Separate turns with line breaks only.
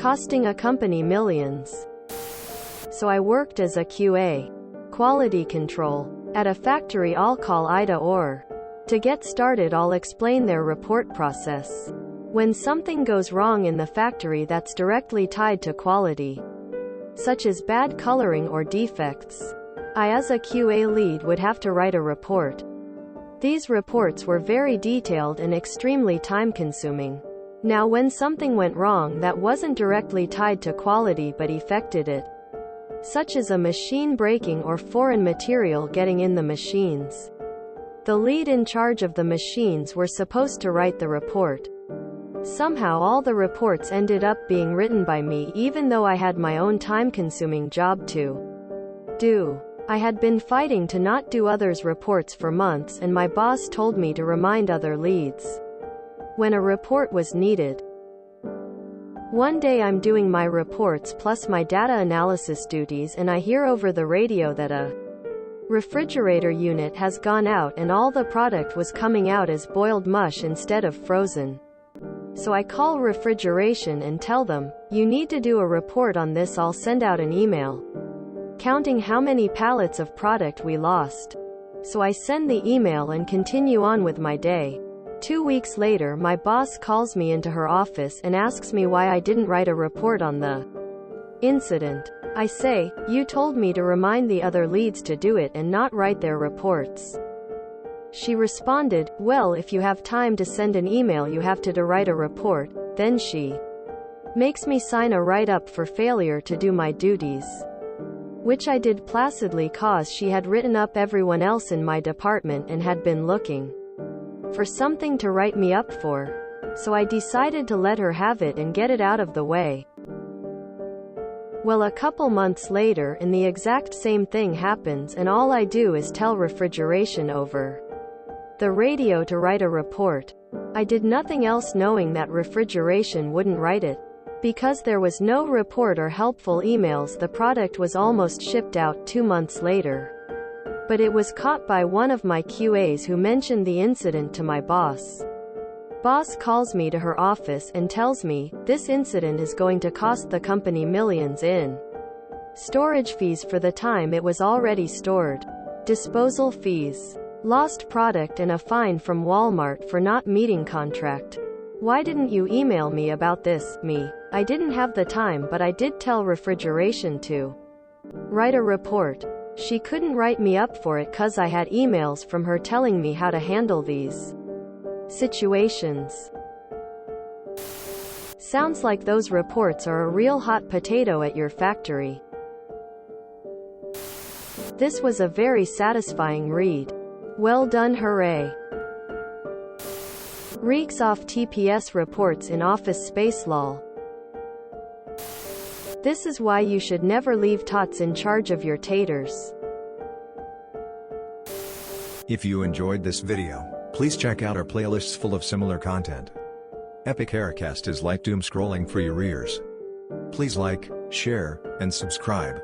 costing a company millions. So I worked as a QA, quality control, at a factory I'll call Ida Or. To get started, I'll explain their report process. When something goes wrong in the factory that's directly tied to quality, such as bad coloring or defects, I as a QA lead would have to write a report. These reports were very detailed and extremely time-consuming. Now when something went wrong that wasn't directly tied to quality but affected it, such as a machine breaking or foreign material getting in the machines, the lead in charge of the machines were supposed to write the report. Somehow all the reports ended up being written by me even though I had my own time-consuming job to do. I had been fighting to not do others' reports for months, and my boss told me to remind other leads when a report was needed. One day I'm doing my reports plus my data analysis duties, and I hear over the radio that a refrigerator unit has gone out and all the product was coming out as boiled mush instead of frozen. So I call refrigeration and tell them, "You need to do a report on this. I'll send out an email counting how many pallets of product we lost." So I send the email and continue on with my day. 2 weeks later, my boss calls me into her office and asks me why I didn't write a report on the incident. I say, "You told me to remind the other leads to do it and not write their reports." She responded, "Well, if you have time to send an email, you have to write a report." Then she makes me sign a write-up for failure to do my duties, which I did placidly cause she had written up everyone else in my department and had been looking for something to write me up for. So I decided to let her have it and get it out of the way. Well, a couple months later, and the exact same thing happens, and all I do is tell refrigeration over the radio to write a report. I did nothing else, knowing that refrigeration wouldn't write it. Because there was no report or helpful emails, the product was almost shipped out 2 months later. But it was caught by one of my QAs who mentioned the incident to my boss. Boss calls me to her office and tells me, "This incident is going to cost the company millions in storage fees for the time it was already stored, disposal fees, lost product, and a fine from Walmart for not meeting contract. Why didn't you email me about this?" I didn't have the time, but I did tell refrigeration to write a report. She couldn't write me up for it cause I had emails from her telling me how to handle these situations. Sounds like those reports are a real hot potato at your factory. This was a very satisfying read. Well done, hooray. Reeks off TPS reports in office space lol. This is why you should never leave tots in charge of your taters.
If you enjoyed this video, please check out our playlists full of similar content. Epic Haircast is like doom scrolling for your ears. Please like, share, and subscribe.